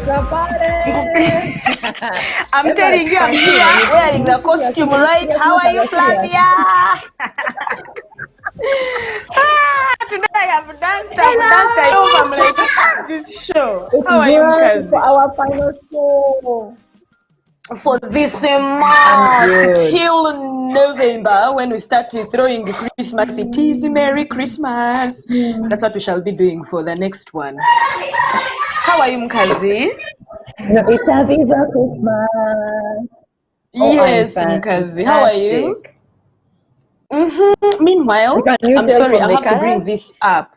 It's a party. I'm telling you, I'm here wearing the costume, right? How are you, Flavia? Today I have danced. I hope I'm like this show. It's How are you, great for Mkazi? our final show. For this I'm month good. till November, when we start throwing Christmas, it is Merry Christmas. That's what we shall be doing for the next one. How are you, Mkazi? No, it's a visa Christmas. Yes, Mkazi. How are you? Meanwhile, Can you I'm tell sorry, from I the have to bring colors? this up.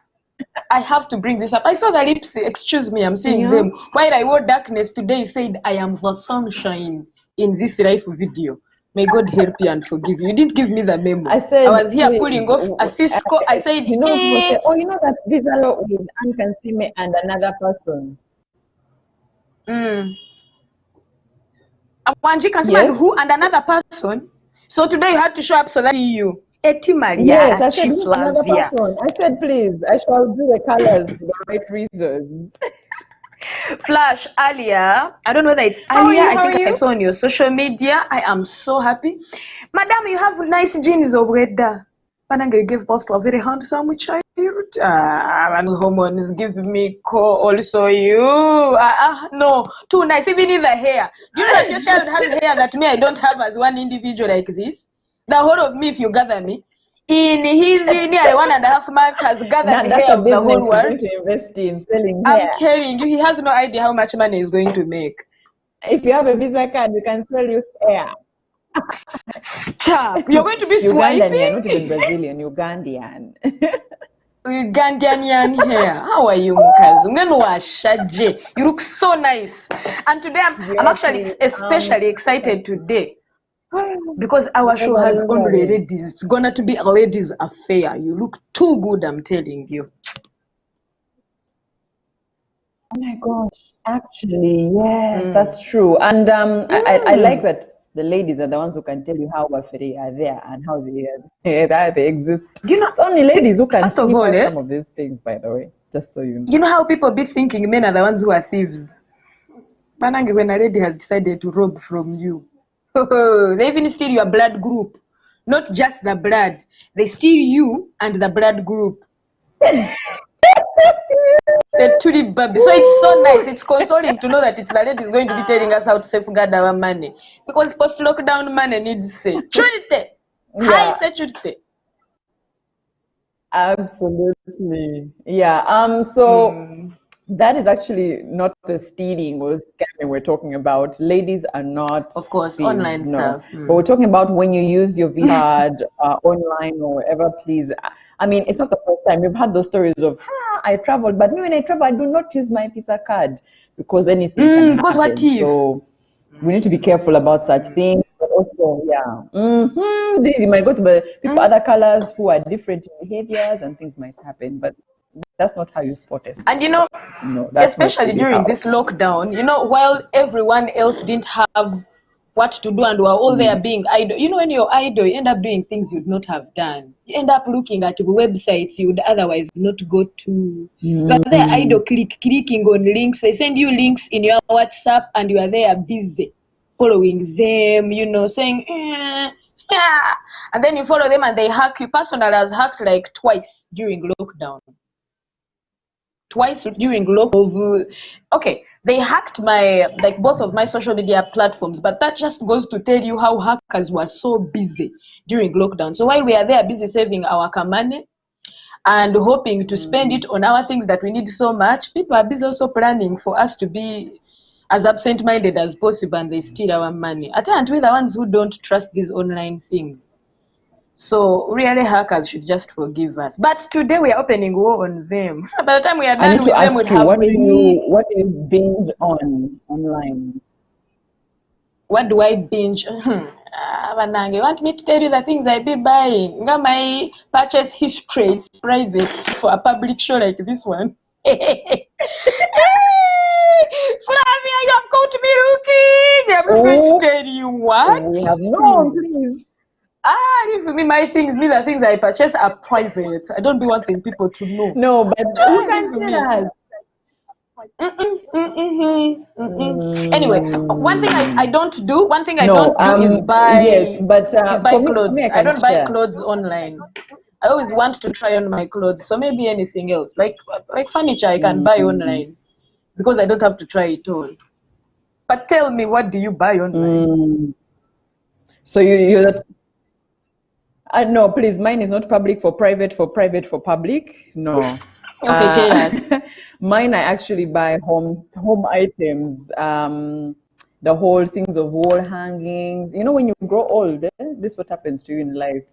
I have to bring this up. I saw the lips. Excuse me, I'm seeing them. While I wore darkness today, you said I am the sunshine in this life video. May God help you and forgive you. You didn't give me the memo. I said, I was here please, pulling off a Cisco. I said, you know, people say, oh, you know that visa law with Anne can see me and another person. Wanji can see Yes. who and another person. So today you had to show up so that I see you. Eti Maria, Yes, I said, Chief who's another Flavia. person? I said, please, I shall do the colors for the right reasons. Flash earlier, I don't know whether it's How are earlier, you? I How think are I you? saw on your social media. I am so happy. Madam, you have nice genes of red. Pananga, you gave birth to a very handsome child. And hormones give me call also you. No, too nice, even in the hair. Do you know that your child has hair that me I don't have as one individual like this? The whole of me, if you gather me, in his nearly 1.5 months has gathered That's hair a of the whole business you're going world. to invest in, selling I'm hair. telling you, he has no idea how much money he's going to make. If you have a visa card, we can sell you hair. Stop. You're going to be Ugandan, swiping? not even Brazilian, Ugandan. Ugandan hair. How are you, Mukazi? You look so nice. And today I'm actually especially excited today. Because our show has only ladies. It's gonna to be a ladies' affair. You look too good, I'm telling you. Oh my gosh, actually, yes, that's true. And I like that the ladies are the ones who can tell you how they are there and how they exist. You know, It's only ladies who can first of sniff all, out some of these things, by the way, just so you know. You know how people be thinking men are the ones who are thieves? Manange, when a lady has decided to rob from you, they even steal your blood group. Not just the blood. They steal you and the blood group. So it's so nice. It's consoling to know that it's the lady is going to be telling us how to safeguard our money. Because post-lockdown money needs security. High security. Absolutely. Yeah. So that is actually not the stealing or scamming we're talking about. Ladies are not, of course, thieves, online stuff. But we're talking about when you use your Visa card online or wherever, please. I mean, it's not the first time. We've had those stories of, I traveled, but me when I travel, I do not use my Visa card because anything can happen. Because what if? So we need to be careful about such things. But also, this you might go to the people, other colors who are different in behaviors and things might happen. But that's not how you spot it. And you know, especially really during this lockdown, you know, while everyone else didn't have what to do and were all there being idle. You know, when you're idle, you end up doing things you'd not have done. You end up looking at websites you would otherwise not go to. You are there idle, clicking on links. They send you links in your WhatsApp and you are there busy following them, you know, saying, and then you follow them and they hack you. Personal has hacked like twice during lockdown. Okay, they hacked my both of my social media platforms, but that just goes to tell you how hackers were so busy during lockdown. So while we are there busy saving our money and hoping to spend it on our things that we need so much, people are busy also planning for us to be as absent-minded as possible, and they steal our money. At times we're the ones who don't trust these online things. So really hackers should just forgive us. But today we are opening war on them. By the time we are done with them, we'll have what do you binge on online? What do I binge? You want me to tell you the things I be buying? My purchase history is private for a public show like this one. Hey, Flavia, you have caught me looking. I'm not going to tell you what. We have no, please. Leave me my things. Me, the things I purchase are private. I don't be wanting people to know. No, but who can tell us? Anyway, one thing I Mm, don't do, one thing I no, don't do yes, but is buy for me, clothes. I I can don't buy share. clothes online. I always want to try on my clothes. So maybe anything else, like furniture, I can buy Mm, online because I don't have to try it on. But tell me, what do you buy online? mm. So you're that. No, please, mine is not public for private, for private for public. No. Okay, tell us. Mine, I actually buy home items. The whole things of wall hangings. You know, when you grow old, this is what happens to you in life.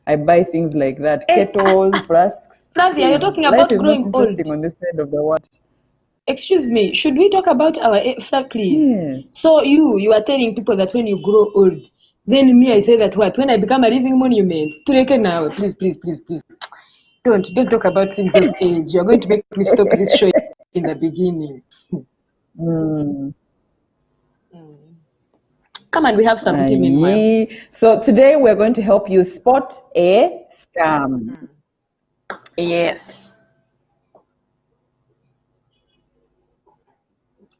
I buy things like that, Eh, kettles, flasks. Flavia, you're Please, talking life about is not growing interesting old. on this side of the world. Excuse me, should we talk about our flat, please? Yes. So you are telling people that when you grow old, then me I say that what? When I become a living monument, Tureke now, please, please, please, please. Don't talk about things of age. You're going to make me stop this show in the beginning. Mm. Come on, we have some tea meanwhile. Aye. So today we're going to help you spot a scam. Yes.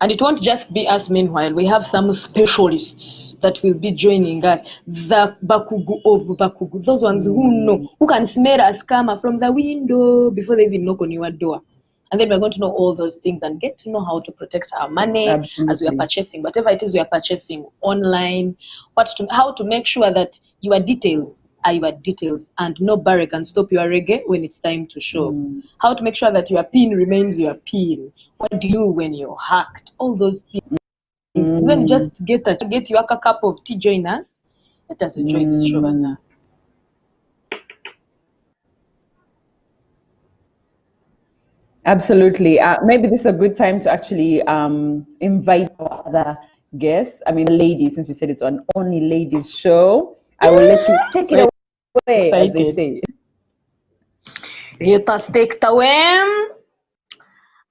And it won't just be us meanwhile. We have some specialists that will be joining us. The Bakugu of Bakugu. Those ones who know, who can smell a scammer from the window before they even knock on your door. And then we're going to know all those things and get to know how to protect our money as we are Absolutely. purchasing, whatever it is we are purchasing online, how to make sure that your details are your details and no barrier can stop your reggae when it's time to shop. Mm. How to make sure that your PIN remains your PIN. What do you do when you're hacked? All those things. We're going to Mm. just get you a cup of tea, join us. Let us enjoy this show, Mm. Bana. Absolutely. Maybe this is a good time to actually invite our other guests. I mean, ladies, since you said it's an only ladies show, I will let you take it So away, as they excited. say. Let us take the win.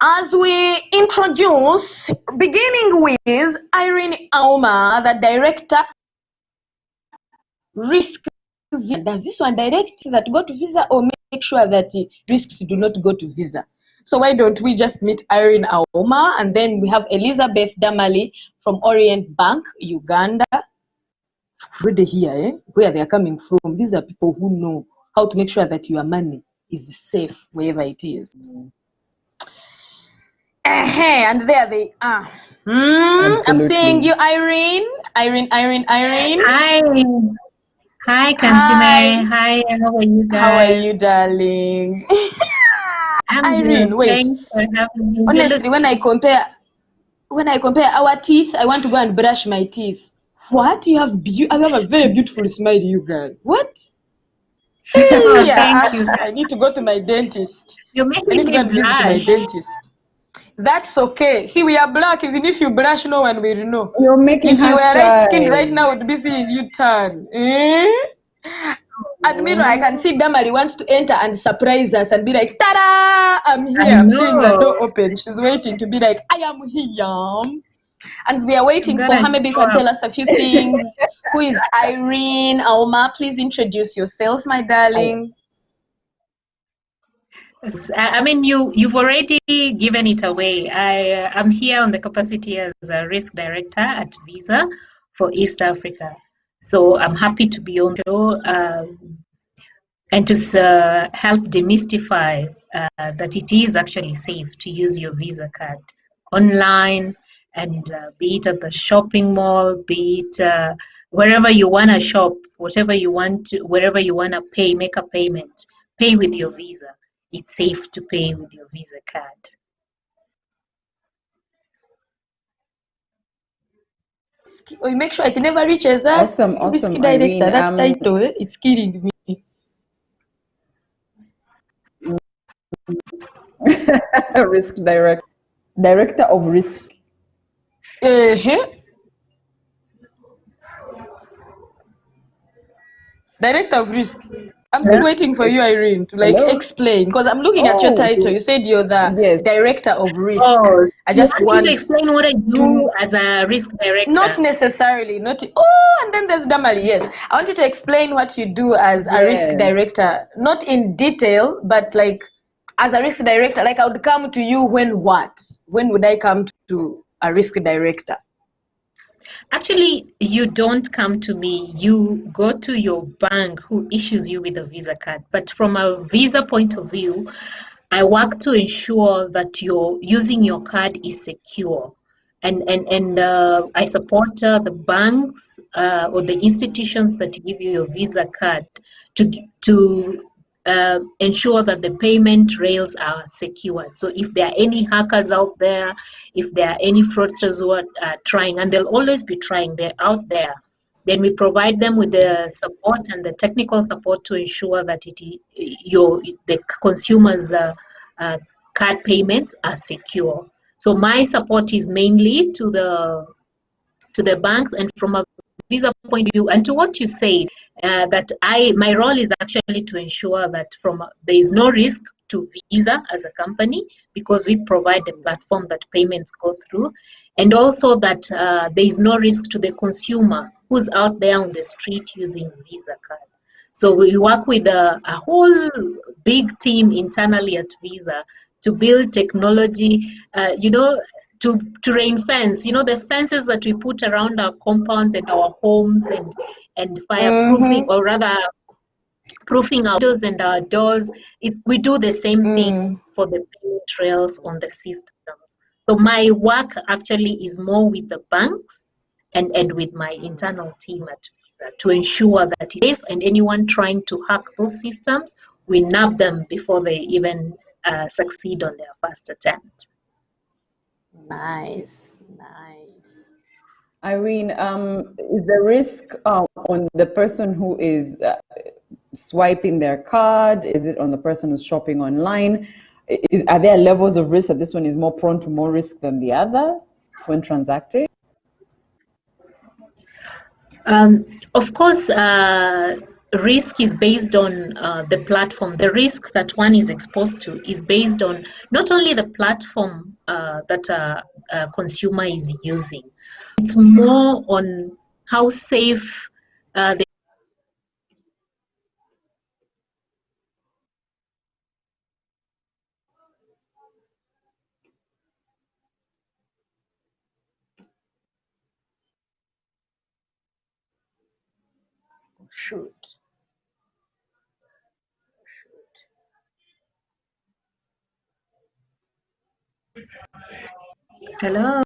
As we introduce, beginning with Irene Auma, the director, risk. Does this one direct that go to visa or make sure that risks do not go to visa? So why don't we just meet Irene Auma, and then we have Elizabeth Damali from Orient Bank, Uganda. Already here, where they are coming from. These are people who know how to make sure that your money is safe wherever it is. And there they are. I'm seeing Absolutely. you, Irene. Irene. Hi, hi, Hi. Kansime. Hi, how are you How are you, guys? darling? I'm Irene, good. wait. Thanks for having me. You look Honestly, when I compare our teeth, I want to go and brush my teeth. What? You have a very beautiful smile, you girl. What? oh, Yeah, thank you. I need to go to my dentist. You're I need making to go me and visit my blush. dentist. That's okay. See, we are black. Even if you blush, no one will know. You're making If you her were light skinned right shy. now, would be seeing you turn. Eh? And meanwhile, I can see Damari wants to enter and surprise us and be like, "Ta-da! I'm I here." I'm seeing the know. door open. She's waiting to be like, "I am here." And we are I'm waiting for gonna her. Maybe you show can up. tell us a few things. Who is Irene Auma? Please introduce yourself, my darling. I mean, you've already given it away. I'm here on the capacity as a risk director at Visa for East Africa. So I'm happy to be on the show. And to help demystify that it is actually safe to use your Visa card online, and be it at the shopping mall, be it wherever you want to shop, whatever you want to, wherever you want to pay, make a payment, pay with your Visa. It's safe to pay with your Visa card. We make sure it never reaches us. Awesome, Risk awesome, director, Irene. that title, it's killing me. Risk director of risk. Uh-huh. Director of risk. I'm still Hello? waiting for you, Irene, to Hello. explain because I'm looking at your Oh, title. You said you're the yes. director of risk. Oh, I you just want me to want explain what I do to as a risk not director? necessarily not. Oh, and then there's Damali. Yes, I want you to explain what you do as a risk Yes. director, not in detail, but like as a risk director, like I would come to you when what? When would I come to a risk director? Actually, you don't come to me. You go to your bank who issues you with a Visa card. But from a Visa point of view, I work to ensure that you're using your card is secure. And I support the banks or the institutions that give you your Visa card to ensure that the payment rails are secured. So if there are any hackers out there, if there are any fraudsters who are trying, and they'll always be trying, they're out there, then we provide them with the support and the technical support to ensure that the consumers' card payments are secure. So my support is mainly to the banks, and from a Visa point of view, and to what you say, that my role is actually to ensure that there is no risk to Visa as a company, because we provide the platform that payments go through, and also that there is no risk to the consumer who's out there on the street using Visa card. So we work with a whole big team internally at Visa to build technology, to rain fence, the fences that we put around our compounds and our homes, and fireproofing, or rather proofing our windows and our doors. We do the same thing for the payment trails on the systems. So my work actually is more with the banks and with my internal team at Visa to ensure that it's safe, and anyone trying to hack those systems, we nab them before they even succeed on their first attempt. Nice. Irene, is the risk on the person who is swiping their card? Is it on the person who's shopping online? Are there levels of risk that this one is more prone to more risk than the other when transacting? Of course, risk is based on the platform. The risk that one is exposed to is based on not only the platform that a consumer is using. It's more on how safe the Shoot. Hello.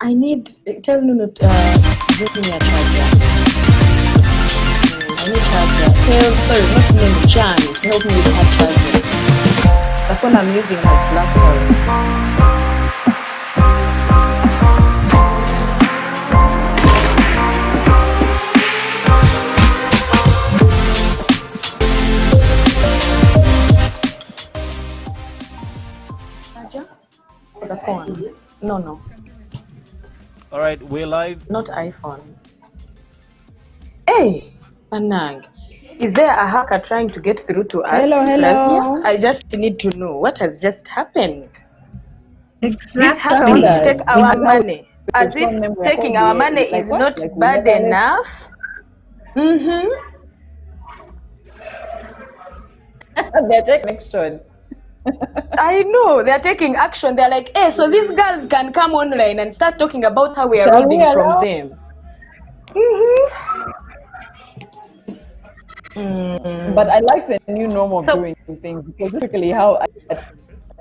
I need, tell Nuno to give me a charger. I need charger. Sorry, not Nuno, Jan, to help me with her charger. The phone I'm using has blacked out. Charger? For the phone? No. All right, we're live. Not iPhone. Hey, Anang, is there a hacker trying to get through to us? Hello, hello. Flavia? I just need to know what has just happened. This Exactly. hacker wants to take We our had now money. As if phone memory taking code, our money like is what? not Like we bad never left. enough. Mm-hmm. They're taking action. I know, they're taking action. They're like, hey, so these girls can come online and start talking about how we are Shall we reading from allow? them. But I like the new norm of So- doing things, because typically how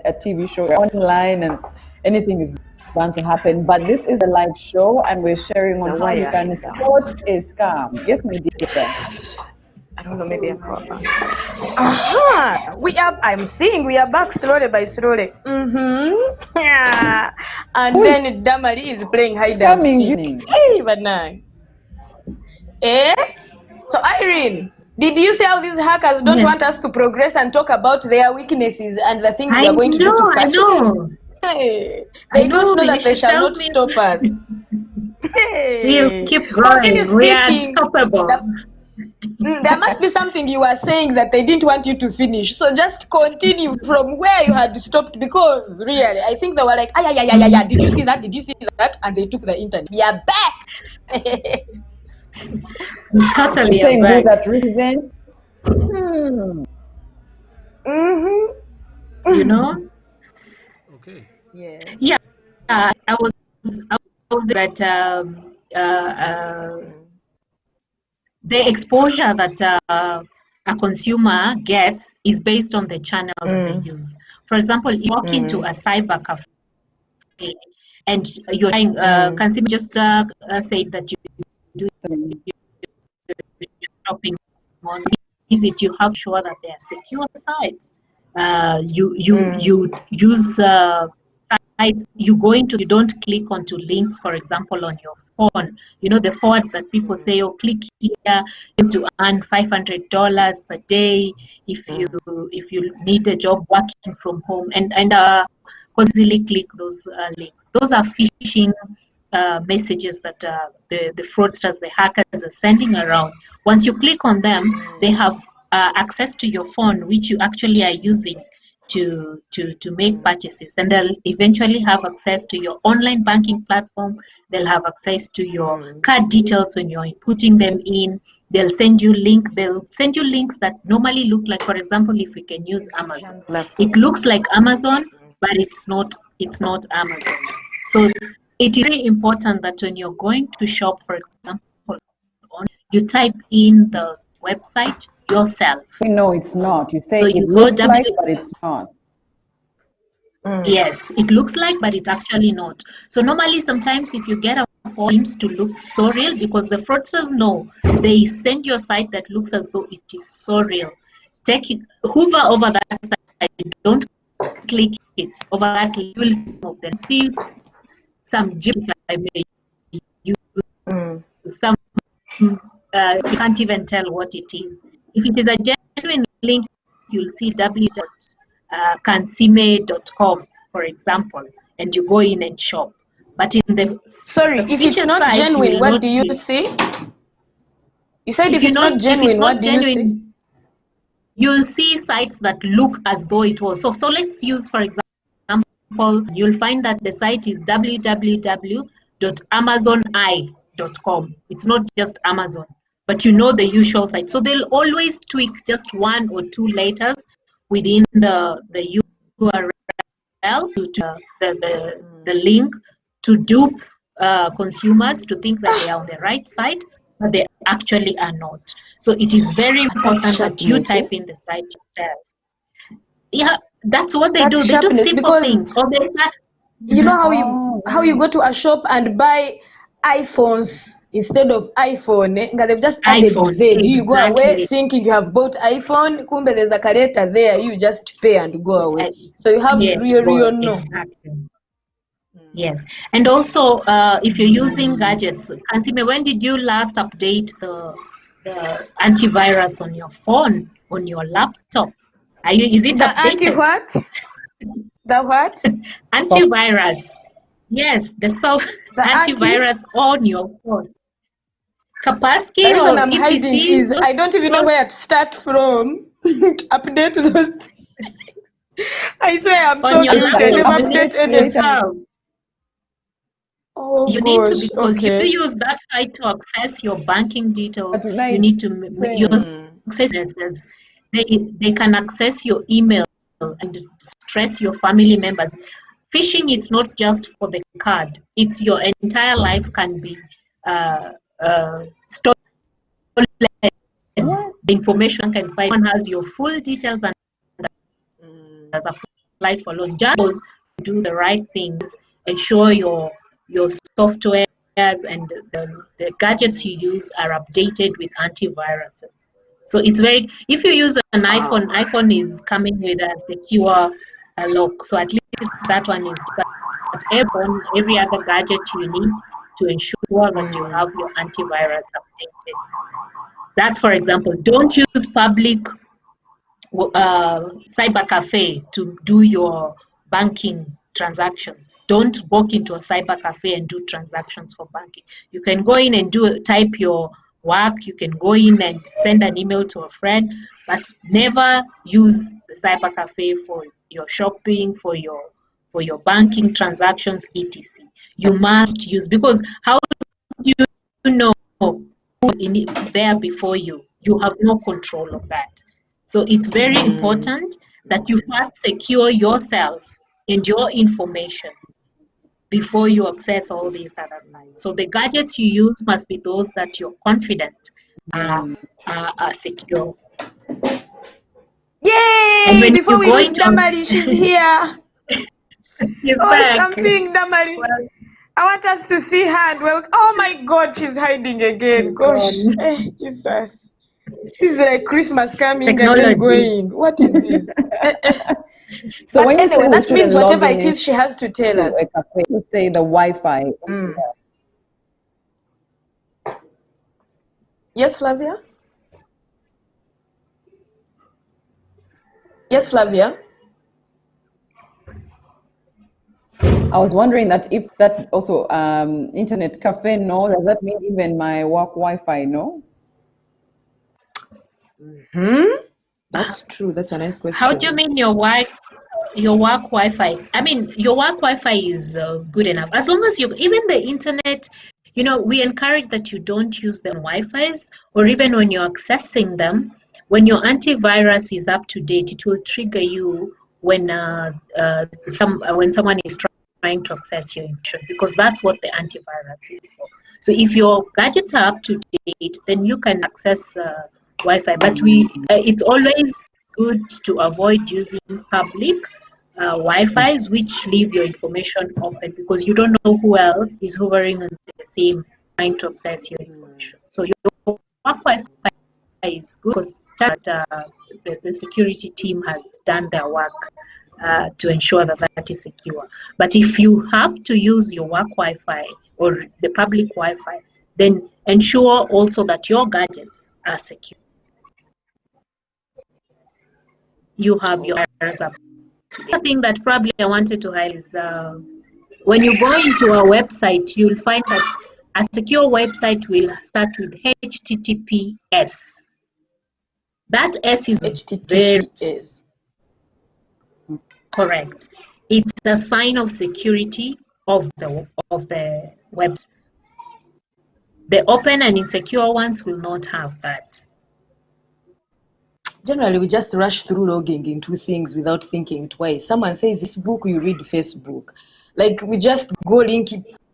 a TV show online and anything is bound to happen. But this is a live show and we're sharing on So how why you are can you down? spot a scam. Yes, my dear. I don't know, maybe a power bank. Aha! I'm seeing we are back slowly by slowly. Yeah. And Who is then Damari is playing hide and scamming seek. you? Hey, Banai. Eh? So Irene, did you see how these hackers don't Yeah. want us to progress and talk about their weaknesses and the things we I are going to do to know, I catch them? know. Hey, I they don't know know. You that they should shall tell not me. stop us. We'll Hey. keep Continue going. We are speaking. unstoppable. There must be something you were saying that they didn't want you to finish. So just continue from where you had stopped, because really, I think they were like, ah, yeah. Did you see that? Did you see that? And they took the internet. We are back. Totally She's saying are who's back. at resident? Mm-hmm. You know? Okay. Yes. Yeah. I was that the exposure that a consumer gets is based on the channel that they use. For example, you walk into a cyber cafe and you're trying, consumer just said that you do shopping on visit, you have to sure that they are secure sites. You use sites. You go into, you don't click onto links, for example, on your phone. You know the forwards that people say, oh, click here to earn $500 per day if you need a job working from home, and constantly click those links. Those are phishing messages that the fraudsters, the hackers are sending around. Once you click on them, they have access to your phone, which you actually are using to make purchases, and they'll eventually have access to your online banking platform. They'll have access to your card details when you're putting them in. They'll send you links that normally look like, for example, if we can use Amazon, it looks like Amazon, but it's not Amazon. So it is very important that when you're going to shop, for example, you type in the website yourself. So no, it's not. You say So it you go looks like, but it's not. Yes, it looks like, but it's actually not. So normally, sometimes if you get a phone to look so real, because the fraudsters know, they send you a site that looks as though it is so real. Take it, hover over that site, don't click it. Over that, you will see some gif, if I may use some, you can't even tell what it is. If it is a genuine link, you'll see www.kansime.com, for example, and you go in and shop. But in the Sorry, if it's suspicious not sites, you genuine, will what not do you be. see? You said if If it's not if it's genuine, what not do you see? genuine, you'll see sites that look as though it was. So let's use, for example, you'll find that the site is www.amazoni.com. It's not just Amazon, but you know the usual site. So they'll always tweak just one or two letters within the URL to the link to dupe consumers to think that they are on the right site, but they actually are not. So it is very important that you type in the site yourself. Yeah, that's what they do. That's They do sharpness, simple because things. Or they start. you know Oh, how you right. go to a shop and buy iPhones instead of iPhone. They've just added iPhone, Z. You go away exactly. thinking you have bought iPhone. Kumbe there's a careta there. You just pay and go away. Uh, So you have to yes, really know. exactly. Yes, and also if you're using gadgets, Kansime, when did you last update the antivirus on your phone, on your laptop? Is it The anti updated? what? The what? Soft Antivirus. Yes, the soft The antivirus on your phone. The Kaspersky reason or I'm hiding etc. is I don't even know where to start from to update those things. I swear I'm On so your guilty. I laptop, never you need update Update to anything. data. have. Oh You need to, gosh, because you okay. use that site to access your banking details. But You night need to your saying access. They can access your email and stress your family members. Phishing is not just for the card; it's your entire life can be stolen. what? The information can find. One has your full details and has applied for loan. Just do the right things, ensure your softwares and the gadgets you use are updated with antiviruses. So it's very, if you use an Wow. iPhone is coming with a secure lock. So at least that one is, but every other gadget you need to ensure that you have your antivirus updated. That's, for example, don't use public cyber cafe to do your banking transactions. Don't walk into a cyber cafe and do transactions for banking. You can go in and type your work. You can go in and send an email to a friend, but never use the cyber cafe for your shopping, for your banking transactions, etc. You must use, because how do you know who there before you? You have no control of that. So it's very important that you first secure yourself and your information before you access all these other sites. So the gadgets you use must be those that you're confident are, are secure. And Yay! when Before you we go lose into Damari, she's here. he's Gosh, back. I'm seeing Damari. Well, I want us to see her. Well, oh my God, she's hiding again. he's Gosh, gone. Jesus. This is like Christmas coming and then Technology. going. What is this? So But when you say anyway, we that means shouldn't log whatever in it is she has to tell into us. a cafe, you say the Wi-Fi. Yes, Flavia? Yes, Flavia? I was wondering that if that also internet cafe, no, does that mean even my work Wi-Fi, no? That's true. That's a nice How do you question. mean your work Wi-Fi? I mean, your work Wi-Fi is good enough. As long as you, even the internet, we encourage that you don't use the Wi-Fis, or even when you're accessing them, when your antivirus is up to date, it will trigger you when when someone is trying to access your information, because that's what the antivirus is for. So if your gadgets are up to date, then you can access Wi-Fi. But it's always good to avoid using public Wi-Fi's which leave your information open, because you don't know who else is hovering on the same trying to access your information. So your work Wi-Fi is good because the security team has done their work to ensure that that is secure. But if you have to use your work Wi-Fi or the public Wi-Fi, then ensure also that your gadgets are secure. You have your errors up. The other thing that probably I wanted to highlight is when you go into a website, you'll find that a secure website will start with HTTPS. That S is very HTTPS. correct. It's a sign of security of the web. The open and insecure ones will not have that. Generally, we just rush through logging into things without thinking twice. Someone says this book, you read Facebook. Like we just go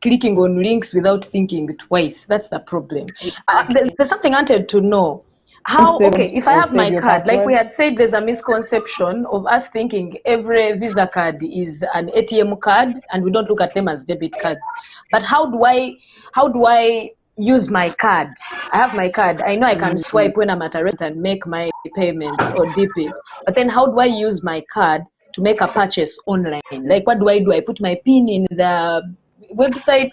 clicking on links without thinking twice. That's the problem. Exactly. There's something I wanted to know. Okay, if I have Save my your card, like we password. had said, there's a misconception of us thinking every Visa card is an ATM card and we don't look at them as debit cards. But how do I use my card? I have my card. I know I can swipe when I'm at a restaurant and make my payments or dip it. But then how do I use my card to make a purchase online? Like what do? I put my PIN in the website?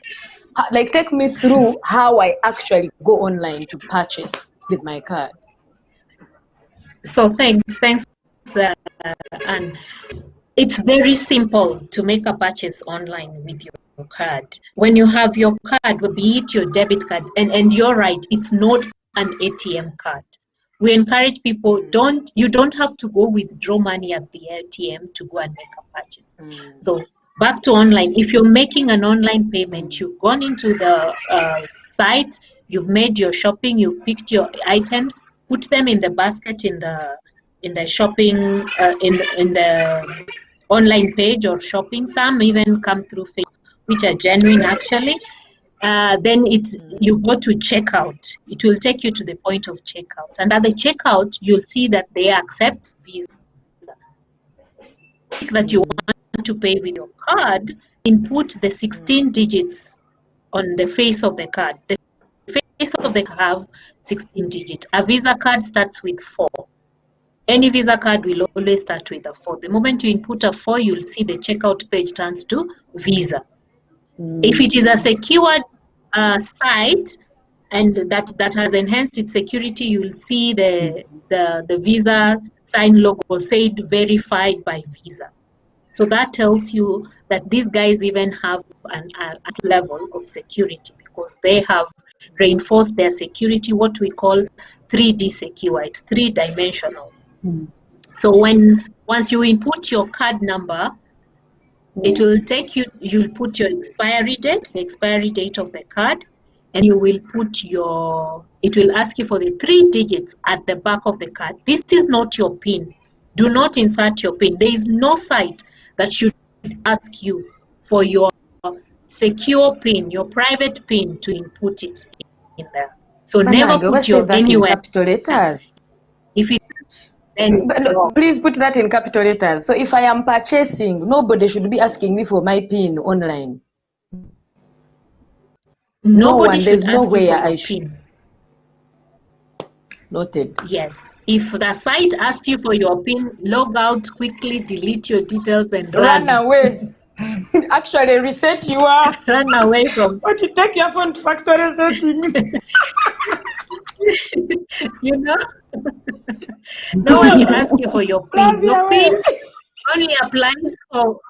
Like take me through how I actually go online to purchase with my card. So thanks, Anne. It's very simple to make a purchase online with your card. When you have your card, be it your debit card, and you're right, it's not an ATM card. We encourage people, you don't have to go withdraw money at the ATM to go and make a purchase. So back to online, if you're making an online payment, you've gone into the site, you've made your shopping, you picked your items, put them in the basket in the shopping in the online page or shopping. Some even come through Facebook, which are genuine actually. Then you go to checkout. It will take you to the point of checkout, and at the checkout you'll see that they accept Visa. That you want to pay with your card, input the 16 digits on the face of the card. The face of the card have 16 digits. A Visa card starts with 4. Any Visa card will always start with a 4. The moment you input a 4, you'll see the checkout page turns to Visa. If it is a secured site and that has enhanced its security, you'll see the Visa sign logo said verified by Visa. So that tells you that these guys even have a level of security because they have reinforced their security, what we call 3D secure. It's 3-dimensional. So once you input your card number, it will take you, you'll put your expiry date, the expiry date of the card, and you will put it will ask you for the 3 digits at the back of the card. This is not your PIN. Do not insert your PIN. There is no site that should ask you for your secure PIN, your private PIN, to input it in there. So never put your anywhere. In capital letters. If it then please put that in capital letters. So if I am purchasing, nobody should be asking me for my PIN online. Nobody should ask you for your PIN. Noted. Yes. If the site asks you for your PIN, log out quickly, delete your details, and run away. Actually, reset your. Run away from. But you take your phone to factory settings. You know, no one should ask you for your PIN. Your PIN only applies for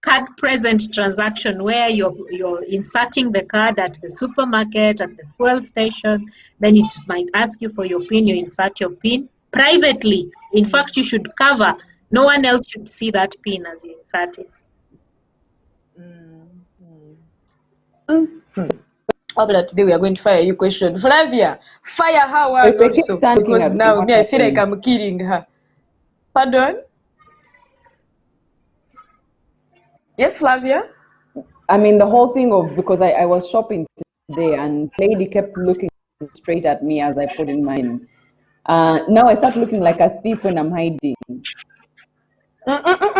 card present transaction where you're inserting the card at the supermarket, at the fuel station. Then it might ask you for your PIN. You insert your PIN privately. In fact, you should cover. No one else should see that PIN as you insert it. Today we are going to fire you question. Flavia, fire her also. Because now I feel like I'm killing her. Pardon? Yes, Flavia? I mean, the whole thing of, because I was shopping today and lady kept looking straight at me as I put in mine. Now I start looking like a thief when I'm hiding.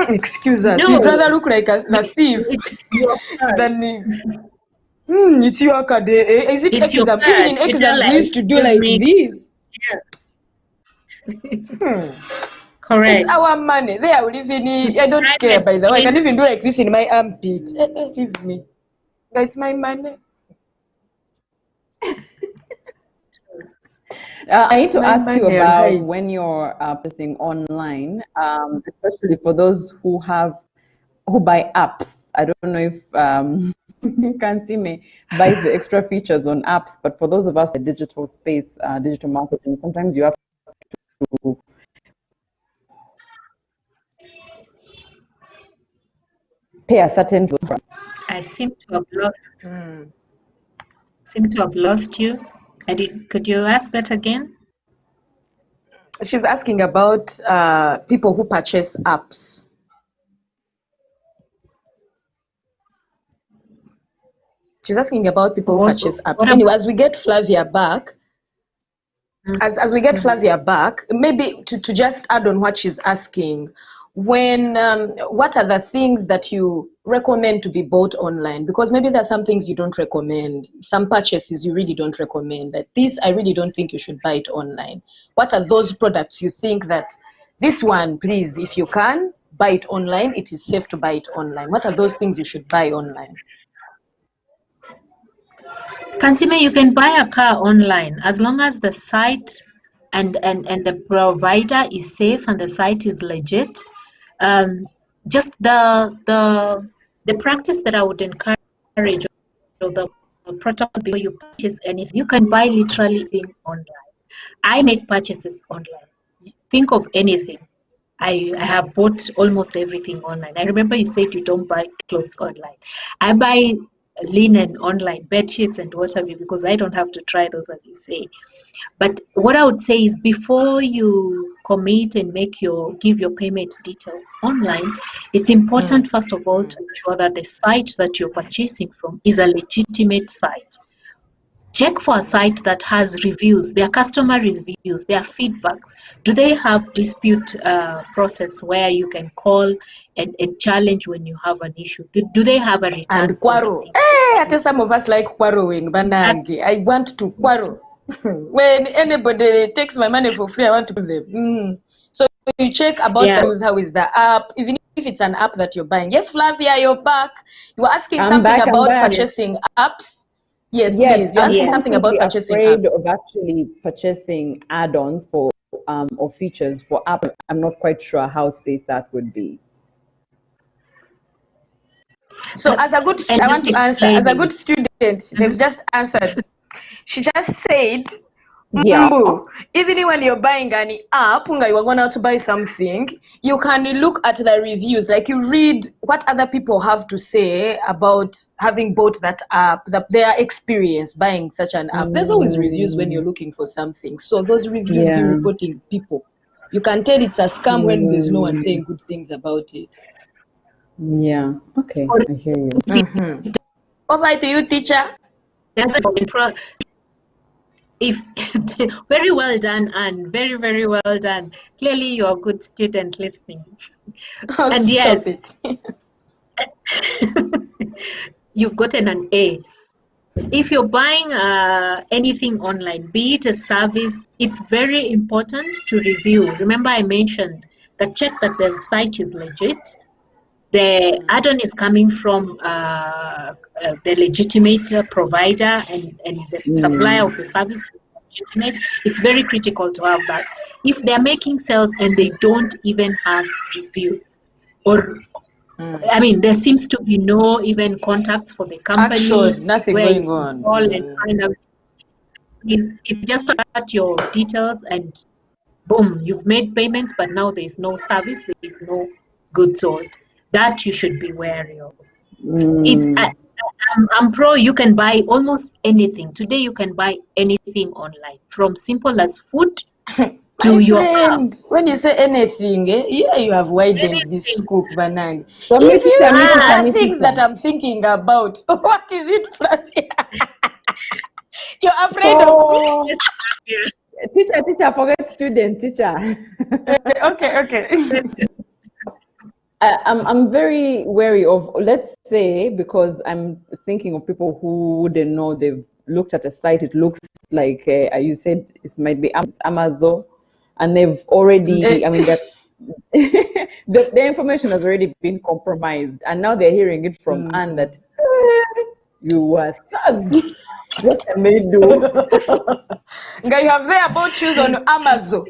Excuse us. No. You'd rather look like a thief than... it's your card. Is it it's exam? Even in exams, we used to do like this. Yeah. Correct. It's our money. They are living in. I don't care, by the way. I can even do like this in my armpit. Leave me. It's my money. I need to ask you about when you're purchasing online, especially for those who buy apps. I don't know if you can see me buys the extra features on apps, but for those of us in the digital space, digital marketing, sometimes you have to pay a certain. I seem to have lost you. Could you ask that again? She's asking about people who purchase apps. She's asking about people who purchase apps. Anyway, as we get Flavia back, maybe to just add on what she's asking, what are the things that you recommend to be bought online? Because maybe there are some things you don't recommend, some purchases you really don't recommend. That this, I really don't think you should buy it online. What are those products you think that this one, please, if you can buy it online, it is safe to buy it online? What are those things you should buy online? Kansime, you can buy a car online as long as the site and the provider is safe and the site is legit. just the practice that I would encourage, or the protocol before you purchase anything. You can buy literally anything online. I make purchases online. Think of anything. I have bought almost everything online. I remember you said you don't buy clothes online. I buy linen online, bed sheets and what have you, because I don't have to try those, as you say. But what I would say is, before you commit and give your payment details online, it's important first of all to ensure that the site that you're purchasing from is a legitimate site. Check for a site that has reviews, their customer reviews, their feedbacks. Do they have dispute process where you can call and challenge when you have an issue? Do they have a return And quarrel. policy? I tell some of us like quarreling, Banangi. I want to quarrel. When anybody takes my money for free, I want to give them. So you check about Yeah. the news, how is the app, even if it's an app that you're buying. Yes, Flavia, you're back. You were asking I'm something back, I'm about back. purchasing apps. Yes, Yes, please. You're I'm asking something about constantly purchasing afraid apps. of actually purchasing add-ons for or features for app. I'm not quite sure how safe that would be. So as a good, And I just want to answer. As a explaining. good student, they've just answered. She just said, Yeah. Mbu, even when you're buying an app, you are going out to buy something, you can look at the reviews. Like you read what other people have to say about having bought that app, their experience buying such an app. There's always reviews when you're looking for something. So those reviews be Yeah. reporting people. You can tell it's a scam when there's no one saying good things about it. Yeah. Okay, I hear you. Over to you, teacher. If very well done, Anne. Very, very well done. Clearly, you're a good student listening. Oh, And stop yes, it. you've gotten an A. If you're buying anything online, be it a service, it's very important to review. Remember, I mentioned that check that the site is legit. The add-on is coming from the legitimate provider, and the supplier of the service is legitimate. It's very critical to have that. If they're making sales and they don't even have reviews, or I mean, there seems to be no even contacts for the company Action, nothing where you going can on. call and find out. It just got your details and boom, you've made payments, but now there's no service, there's no goods sold. That you should be wary of. I'm pro. You can buy almost anything. Today you can buy anything online, from simple as food to My your car. friend, when you say anything, yeah, you have widened this Anything. scoop, Banang. So If you teacher, are things that I'm thinking about, what is it, Flavia? You're afraid of me? So, teacher, forget student, teacher. Okay. I'm very wary of, let's say, because I'm thinking of people who wouldn't know, they've looked at a site, it looks like, you said it might be Amazon, and they've already, I mean, the information has already been compromised, and now they're hearing it from Anne that you were thugged. What can they do? Guy, you have there about shoes on Amazon.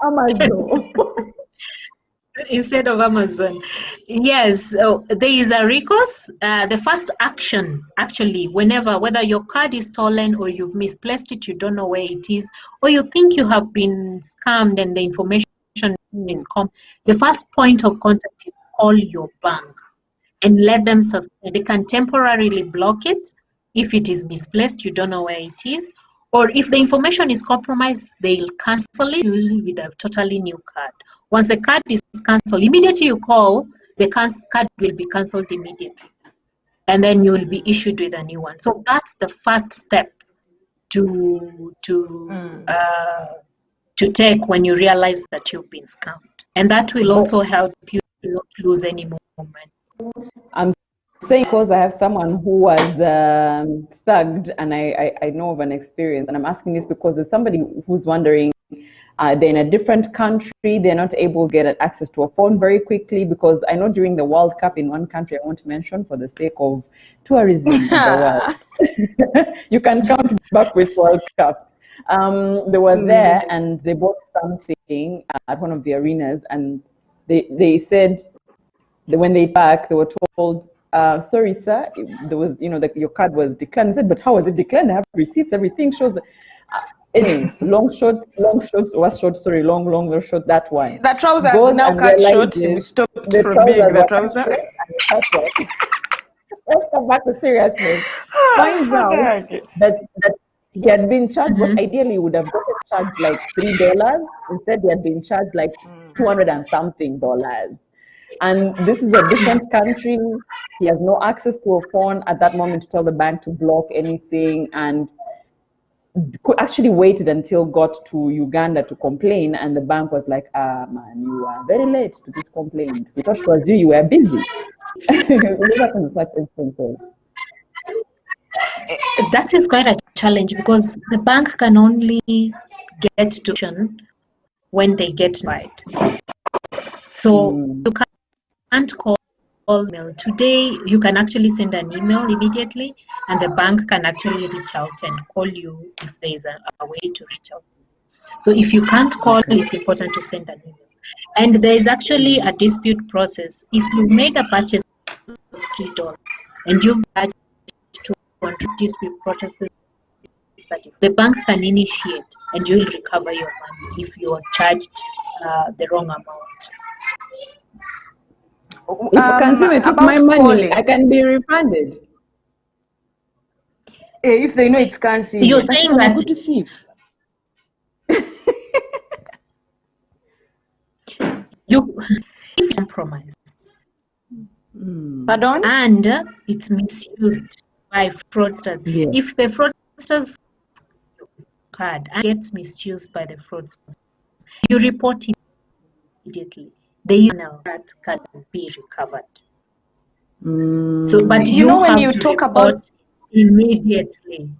Amazon. Instead of Amazon. Yes, there is a recourse. The first action, actually, whether your card is stolen or you've misplaced it, you don't know where it is, or you think you have been scammed and the information is the first point of contact is call your bank and let them suspend. They can temporarily block it if it is misplaced, you don't know where it is, or if the information is compromised, they'll cancel it with a totally new card. Once the card is cancelled, immediately you call, the card will be cancelled immediately, and then you will be issued with a new one. So that's the first step to take when you realize that you've been scammed, and that will also help you not lose any more money. I'm saying because I have someone who was thugged, and I know of an experience, and I'm asking this because there's somebody who's wondering, they're in a different country, they're not able to get access to a phone very quickly, because I know during the World Cup in one country I won't mention for the sake of tourism of the world, you can count back with World Cup. They were there and they bought something at one of the arenas, and they said that when they back, they were told, sorry, sir, there was, your card was declined. I said, but how was it declined? I have receipts, everything shows that. Anyway, long short, was short story, long short, that one. The trousers Goes now and cut short. realizes We stopped the from being trousers the were cut trouser. short and the cut was. Let's come back to seriousness. Finds out that he had been charged what ideally he would have gotten charged like $3. Instead, he had been charged like 200 and something dollars. And this is a different country. He has no access to a phone at that moment to tell the bank to block anything, and actually waited until got to Uganda to complain, and the bank was like, man, you are very late to this complaint. We thought it was you were busy. What happens in such instances? That is quite a challenge because the bank can only get to action when they get right. So you can't call email. Today, you can actually send an email immediately, and the bank can actually reach out and call you if there is a way to reach out. So if you can't call, it's important to send an email. And there is actually a dispute process. If you made a purchase of $3 and you've had 200 dispute processes, that is, the bank can initiate and you'll recover your money if you are charged the wrong amount. If a consumer took my money, I can be refunded. If they know it's cancelled, you're saying that good thief. If compromised, pardon, and it's misused by fraudsters. Yes. If the fraudsters card gets misused by the fraudsters, you report it immediately. The email that can be recovered. So, but you know when you talk about immediately.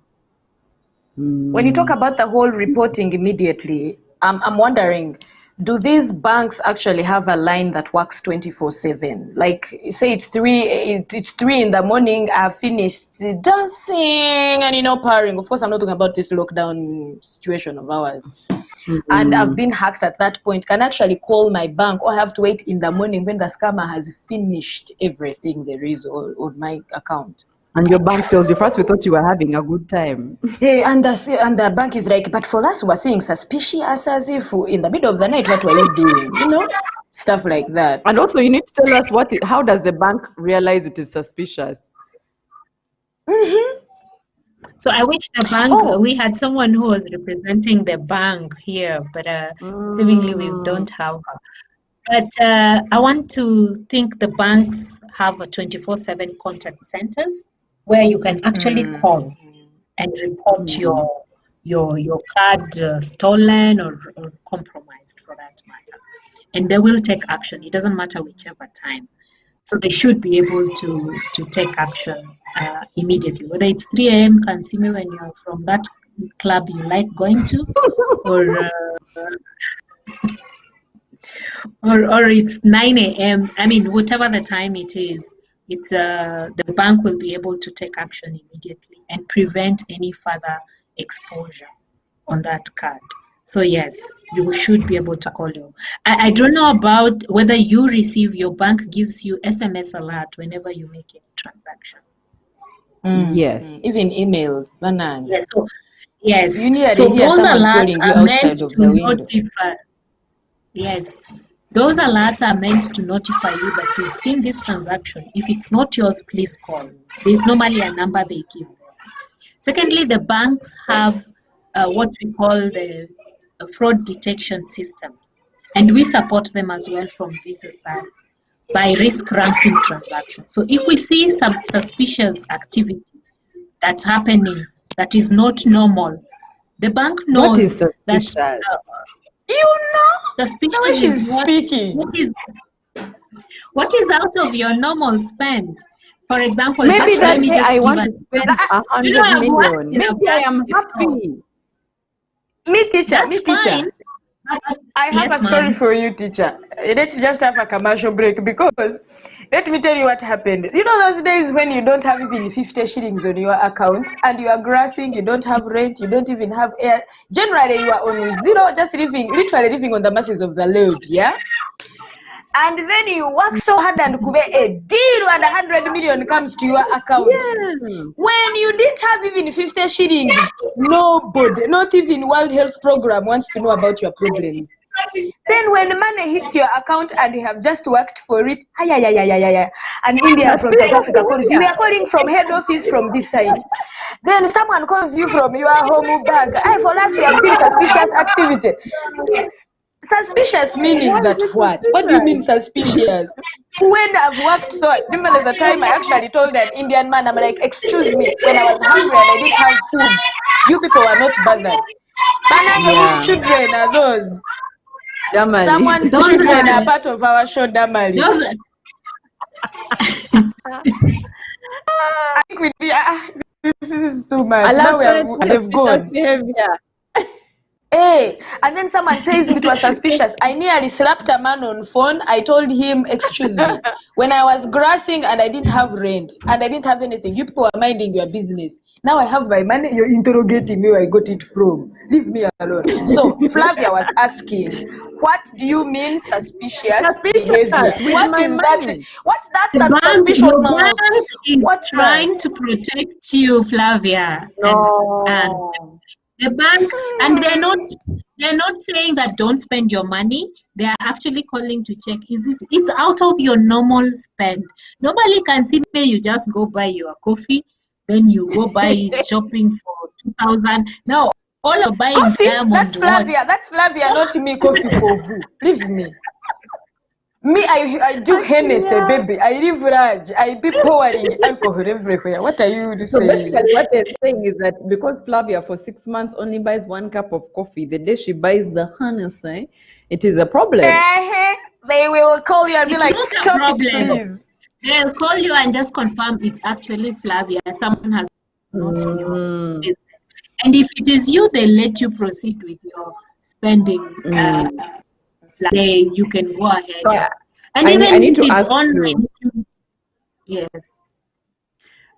When you talk about the whole reporting immediately, I'm wondering, do these banks actually have a line that works 24/7? Like, say it's 3 in the morning, I've finished dancing and powering. Of course, I'm not talking about this lockdown situation of ours. And I've been hacked at that point. Can actually call my bank, or I have to wait in the morning when the scammer has finished everything there is on my account. And your bank tells you, first we thought you were having a good time. Hey, and the bank is like, but for us, we're seeing suspicious, as if in the middle of the night, what were you doing? Stuff like that. And also, you need to tell us how does the bank realize it is suspicious? So I wish the bank, we had someone who was representing the bank here, but seemingly we don't have her. But I want to think the banks have a 24/7 contact centers where you can actually call and report your card stolen or compromised, for that matter. And they will take action. It doesn't matter whichever time. So they should be able to take action immediately. Whether it's 3 a.m. can see me when you're from that club you like going to, or it's 9 a.m. I mean, whatever the time it is, it's the bank will be able to take action immediately and prevent any further exposure on that card. So yes, you should be able to call you. I don't know about whether you receive, your bank gives you SMS alert whenever you make any transaction. Yes. Even emails. Yes. So, yes. You so those alerts are meant to notify. Yes. Those alerts are meant to notify you that you've seen this transaction. If it's not yours, please call. There's normally a number they give. Secondly, the banks have what we call the fraud detection systems, and we support them as well from Visa side by risk ranking transactions. So if we see some suspicious activity that's happening that is not normal, the bank knows what is suspicious? that suspicious the way she's is speaking. What is out of your normal spend. For example, maybe just let me just I want to spend 100 million. Maybe I am happy. Me, teacher. That's fine. I have a story for you, teacher. Let's just have a commercial break, because let me tell you what happened. You know those days when you don't have even 50 shillings on your account and you are grassing, you don't have rent, you don't even have air. Generally, you are on zero, just literally living on the masses of the load, yeah? and then you work so hard and kube a deal and 100 million comes to your account. Yeah. When you didn't have even 50 shillings, nobody, not even World Health Program wants to know about your problems. Then when money hits your account and you have just worked for it, and India from South Africa calls you, we are calling from head office from this side. Then someone calls you from your home bank. For us, we have seen suspicious activity. Suspicious meaning that what? What do you mean suspicious? When I've worked so, remember there's a time I actually told an Indian man, I'm like, excuse me, when I was hungry and I didn't have food, you people were not bothered. Banana, whose children are those? Damali. Someone's Those children are- are part of our show, Damali. Those, I think this is too much. Now they've gone. Behavior. Hey, and then someone says it was suspicious. I nearly slapped a man on phone. I told him, excuse me, when I was grassing and I didn't have rent and I didn't have anything, you people are minding your business. Now I have my money, you're interrogating me where I got it from. Leave me alone. So Flavia was asking, what do you mean suspicious behavior? What is that? What's that? the That's bank, suspicious your now. bank is What's trying to protect you, Flavia. No. And the bank, and they're not saying that don't spend your money. They are actually calling to check, is this, it's out of your normal spend. Normally can see me, you just go buy your coffee, then you go buy shopping for 2,000. Now all of buying coffee? diamond That's Flavia. That's Flavia, not me. Coffee for who? Leave me. Me, I do Hennessy, baby. I live large. I be pouring alcohol everywhere. What are you So saying? basically what they're saying is that because Flavia for 6 months only buys 1 cup of coffee, the day she buys the Hennessy, it is a problem. They will call you and be It's like, not a stop it, problem. please. They'll call you and just confirm it's actually Flavia. Someone has not your business. And if it is you, they let you proceed with your spending. You can go ahead. So and I even need if to it's ask online, you. Yes.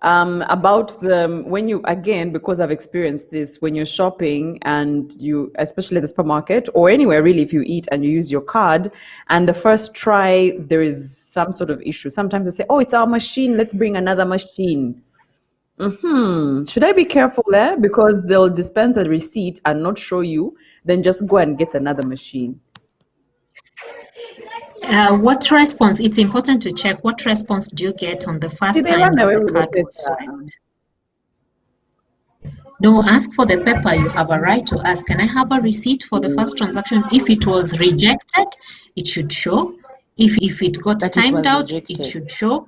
About when you, again, because I've experienced this, when you're shopping and you, especially at the supermarket or anywhere really, if you eat and you use your card and the first try there is some sort of issue, sometimes they say, oh, it's our machine, let's bring another machine. Should I be careful there? Because they'll dispense a receipt and not show you, then just go and get another machine. What response? It's important to check what response do you get on the first time that the card was swiped. No, ask for the paper. You have a right to ask, can I have a receipt for the first transaction? If it was rejected, it should show. If it got timed out, it should show.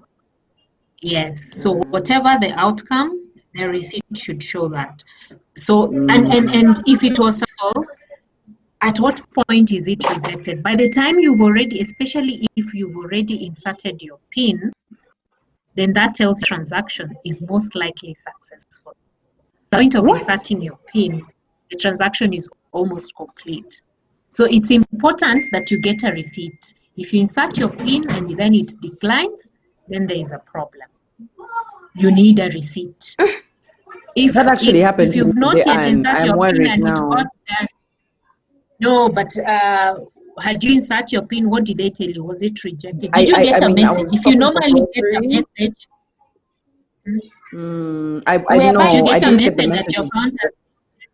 Yes. So whatever the outcome, the receipt should show that. So and if it was successful, at what point is it rejected? By the time you've already, especially if you've already inserted your PIN, then that tells the transaction is most likely successful. The point of inserting your PIN, the transaction is almost complete. So it's important that you get a receipt. If you insert your PIN and then it declines, then there is a problem. You need a receipt. That actually happened if you've not yet inserted your PIN and it got done. No, but had you insert your PIN, what did they tell you? Was it rejected? Did you get a message? If you normally get a message, I don't know. Did you get I a didn't message get the that your account has?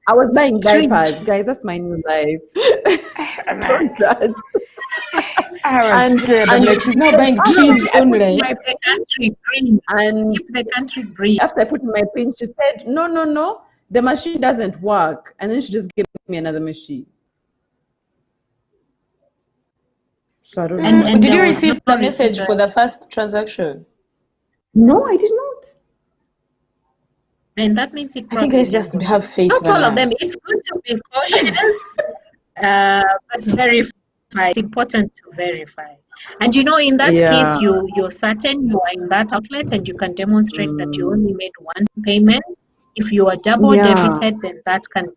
I was buying diapers, guys. That's my new life. Don't judge. I was scared. I'm like, she's now buying trees only. If the country green, and if the country green. After I put in my PIN, she said, no, the machine doesn't work. And then she just gave me another machine. So I don't know. And did you receive the message for the first transaction? No, I did not. Then that means it. I think let's just have faith. Not all of them. It's good to be cautious, but verify. It's important to verify. And you know, in that case, you're certain you are in that outlet and you can demonstrate that you only made one payment. If you are double debited, then that can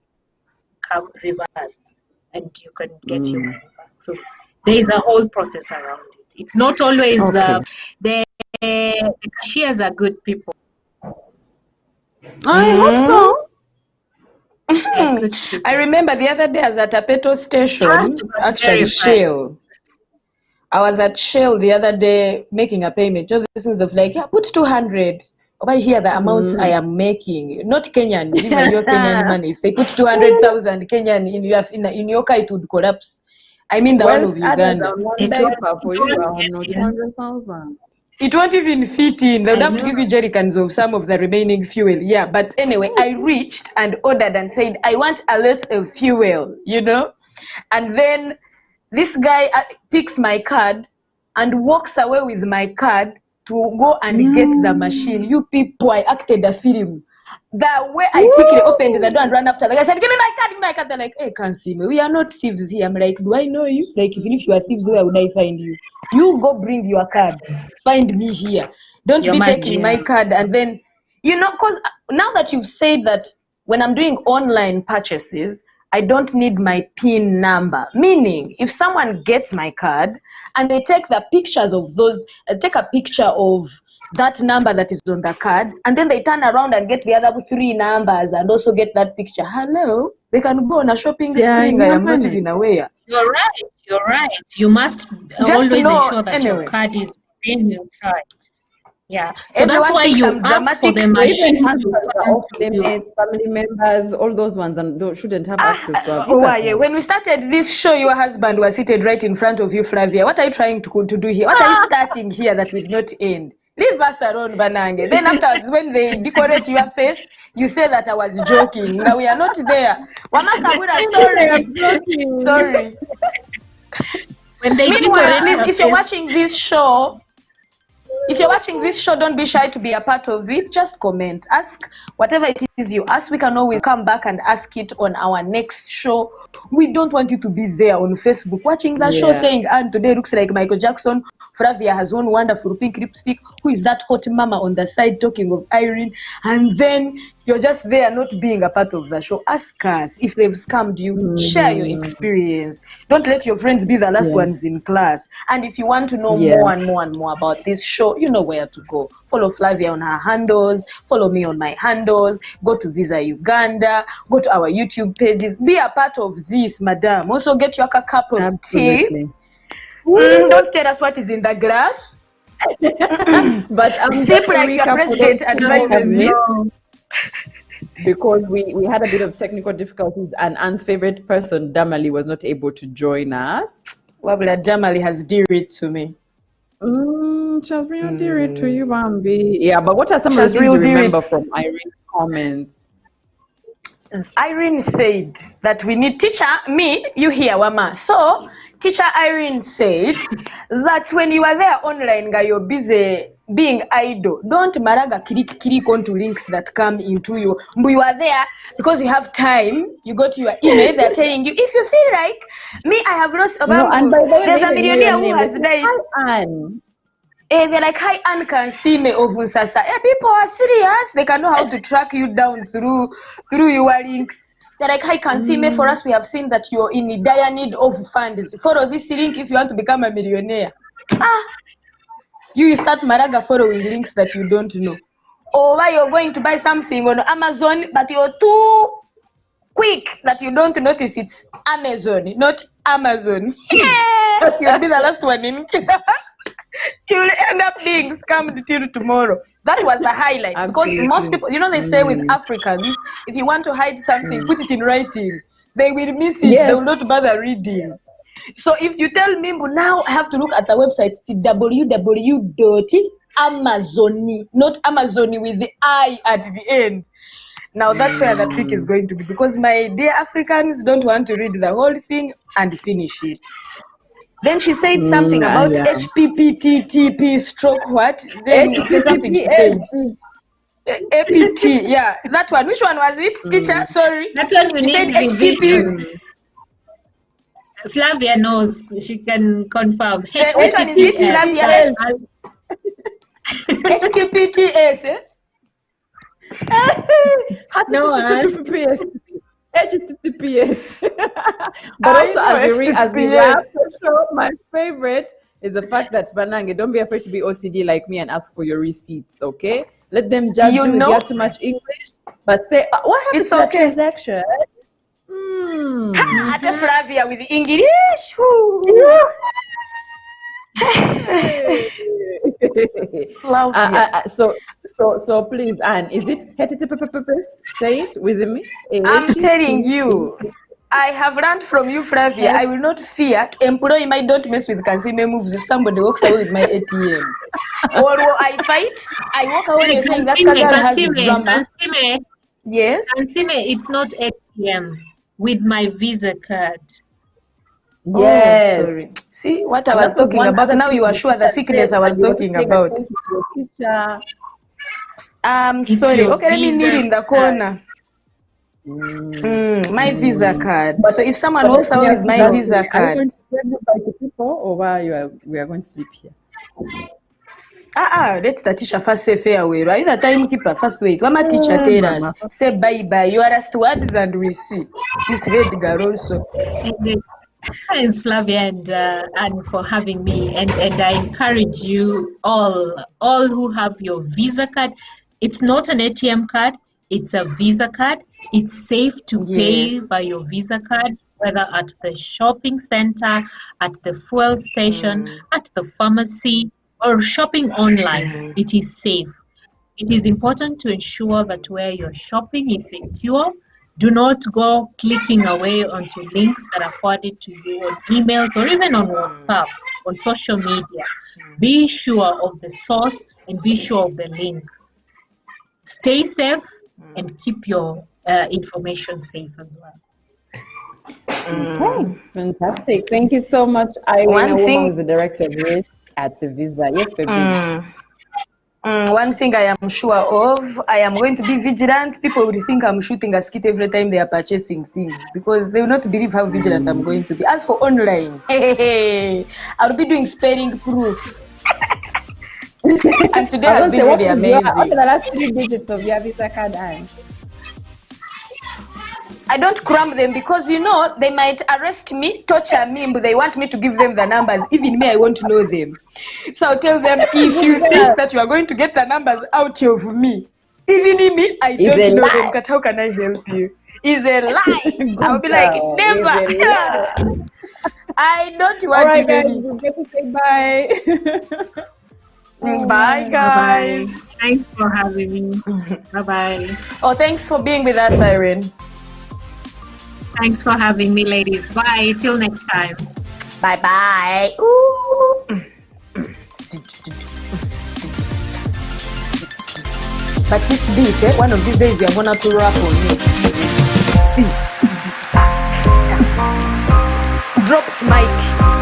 come reversed and you can get your money back. So there is a whole process around it. It's not always the cashiers are good people. I hope so. I remember the other day I was at a petrol station, actually Shell. I was at Shell the other day making a payment. Just these things of like, yeah, put 200. Over here, the amounts I am making, not Kenyan, these are your Kenyan money. If they put 200,000 Kenyan in your car, it would collapse. I mean the one Well, of others Uganda. are one It diaper for you. was I have no Kenyan. 200,000. It won't even fit in. They would I have to know. give you jerrycans of some of the remaining fuel. Yeah, but anyway, I reached and ordered and said, I want a lot of fuel, And then this guy picks my card and walks away with my card to go and get the machine. You people, I acted a film. The way I quickly opened the door and ran after the guy, said, give me my card, give me my card. They're like, hey, can't see me. We are not thieves here. I'm like, do I know you? Like, even if you are thieves, where would I find you? You go bring your card. Find me here. Don't Your be magic. taking my card. And then, because now that you've said that when I'm doing online purchases, I don't need my PIN number. Meaning, if someone gets my card and they take the pictures of those, take a picture of that number that is on the card, and then they turn around and get the other 3 numbers and also get that picture. Hello, they can go on a shopping spree. I am not even aware. You're right. You're right. You must Just always know, ensure that anyway. your card is within your sight. Yeah. So Everyone that's why thinks you I'm ask for dramatic. the So even machine husbands to are come off to you. limits, family members, all those ones shouldn't have access to a visa card. When we started this show, your husband was seated right in front of you, Flavia. What are you trying to do here? What are you starting here that will not end? Leave us alone, Banange. Then afterwards, when they decorate your face, you say that I was joking. Now we are not there. Wamakabura, sorry. Sorry. When they Meanwhile, decorate please, your if you're face, watching this show, don't be shy to be a part of it. Just comment. Ask whatever it is you ask. We can always come back and ask it on our next show. We don't want you to be there on Facebook watching that show saying, and today looks like Michael Jackson. Flavia has one wonderful pink lipstick. Who is that hot mama on the side talking of Irene? And then you're just there not being a part of the show. Ask us if they've scammed you. Share your experience. Don't let your friends be the last ones in class. And if you want to know more and more and more about this show, you know where to go. Follow Flavia on her handles. Follow me on my handles. Go to Visa Uganda. Go to our YouTube pages. Be a part of this, madam. Also get your cup of tea. Don't tell us what is in the glass. But I'm sip like your president advises you. Because we had a bit of technical difficulties and Anne's favorite person, Damali, was not able to join us. Wabula Damali has dear it to me. She has real dear it to you, Bambi. Yeah, but what are some of the things you remember from Irene's comments? Irene said that we need you hear, Wama. So, teacher Irene said that when you are there online, you're busy being idle. Don't maraga click onto links that come into you. You are there because you have time. You go to your email, they're telling you, if you feel like, I have lost a and by the way, there's a millionaire who has died. Hi, Anne. They're like, hi, Anne can see me of Usasa. People are serious. They can know how to track you down through your links. They're like, hi, can see me. For us, we have seen that you're in dire need of funds. Follow this link if you want to become a millionaire. You start maraga following links that you don't know. Or why you're going to buy something on Amazon, but you're too quick that you don't notice it's Amazon, not Amazon. You'll be the last one in class. You'll end up being scammed till tomorrow. That was the highlight. Absolutely. Because most people, they say with Africans, if you want to hide something, put it in writing. They will miss it. They will not bother reading. So if you tell me, now I have to look at the website, it's www.amazon, not Amazon with the I at the end. Now that's where the trick is going to be, because my dear Africans don't want to read the whole thing and finish it. Then she said something about HPPTTP stroke what? Then there's something she said. APT, yeah, that one. Which one was it, teacher? Sorry. That one you need revision. Flavia knows. She can confirm. Which one is it, Flavia? HTTPS, No, HTTPS. But also, as we wrap the show, my favorite is the fact that Banange, don't be afraid to be OCD like me and ask for your receipts, okay? Let them judge you if you have too much English, but say, what happened to that transaction? Flavia with the English. Flavia. So please, Anne, is it https? Say it with me. I'm telling you, I have learned from you, Flavia. I will not fear to employ my don't mess with Kansime moves if somebody walks away with my ATM. Or I fight, I walk away Hey, and saying that girl has drama. Yes. Kansime, it's not ATM with my Visa card. Yes. Oh, sorry. See what I And was that was talking one about. other Now thing you are the sure the teacher sickness said, I was and you were talking paying about. attention to your teacher. I'm It's sorry. your Okay, let me kneel Visa in the card. corner. My Visa card. So if someone walks let me away ask with you my that, Visa are you card, going to say goodbye to people, or we are going to sleep here? let the teacher first say farewell. Right? The timekeeper first wait. What my teacher tell us? Mama. Say bye bye. You are last words and we see. This head girl also. Thanks, Flavia and for having me. And I encourage you all who have your Visa card. It's not an ATM card. It's a Visa card. It's safe to pay Yes. by your Visa card, whether at the shopping center, at the fuel station, at the pharmacy, or shopping online. It is safe. It is important to ensure that where you're shopping is secure. Do not go clicking away onto links that are forwarded to you on emails or even on WhatsApp, on social media. Be sure of the source and be sure of the link. Stay safe and keep your information safe as well. Okay, fantastic. Thank you so much, Irene, One a woman thing- who's the director of risk at the Visa. Yes, baby. One thing I am sure of, I am going to be vigilant. People will think I'm shooting a skit every time they are purchasing things because they will not believe how vigilant I'm going to be. As for online, I'll be doing spelling proof. And today has been really amazing. What are the last 3 digits of your Visa card, Anne? I don't cram them because they might arrest me, torture me, but they want me to give them the numbers. Even me, I won't know them. So I'll tell them, if you think that you are going to get the numbers out of me, even me, I It's don't a know lie. them. But how can I help you? It's a lie. I'll be Good like, girl. never. It's a lie. I don't All want right, guys, any. we get to say bye. Bye, guys. Bye-bye. Thanks for having me. Bye-bye. Oh, thanks for being with us, Irene. Thanks for having me, ladies. Bye. Till next time. Bye-bye. But this beat, one of these days we are gonna to rap on it. Drops mic.